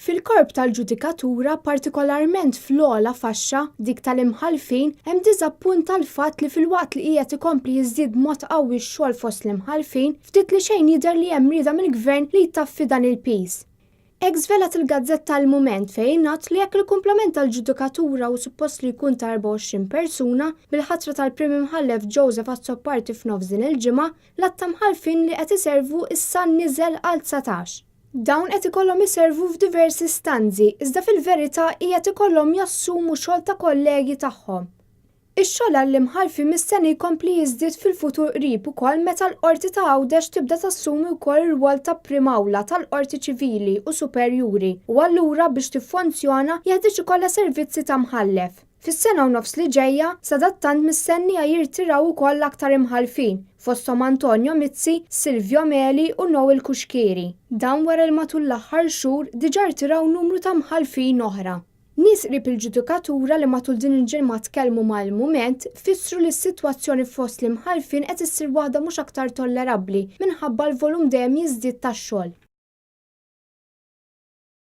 Fil-korp tal-ġudikatura, partikolarment fl-ogħla faxxa dik tal-imħallfin, hemm diżappunt tal-fatt li filwaqt li qiegħed ikompli jiżdied b'mod qawwi x-xogħol fost l-imħallfin, ftit li xejn jidher li hemm rieda mill-gvern li jtaffi dan il-piż. Hekk żvelat il-Gazzetta l-Mument fejn ngħid li jekk il-kumplament tal-ġudikatura u suppost li jkun ta' 24 persuna bil-ħatra tal-Prim Imħallef Joseph Azzopparti f'nofs din il-ġimgħa, l-att ta' mħallfin li qed iservu issa niżel għal 19. Dawn qed ikollhom iservu f'diversi stanzi, iżda fil-verità qiegħed ikollhom jassumu xogħol ta' kollegi tagħhom. Ix-xogħol għall-imħallfin mistenni jkompli jiżdied fil-futur qrib ukoll meta l-Qorti ta' Għawdex tibda tassumi wkoll ir-rwol ta' Prim Awla tal-Qorti Ċivili u Superjuri u allura biex tiffunzjona jeħtieġ ikollha servizzi ta' mħallef. Fis-sena u nofs li ġejja, sadattant mistennija jirtiraw ukoll aktar imħallfin, fosthom Antonio Mizzi, Silvio Meli u Noel Kuxkieri. Dawn wara li matul l-aħħar xhur diġà rtiraw numru ta' mħallfin oħra. Nies qrib il-ġudikatura li matul din il-ġimgħa tkellmu mal-Mument fissru li s-sitwazzjoni fost l-imħallfin qed issir waħda mhux aktar tollerabbli minħabba l-volum dejjem jiżdied tax-xogħol.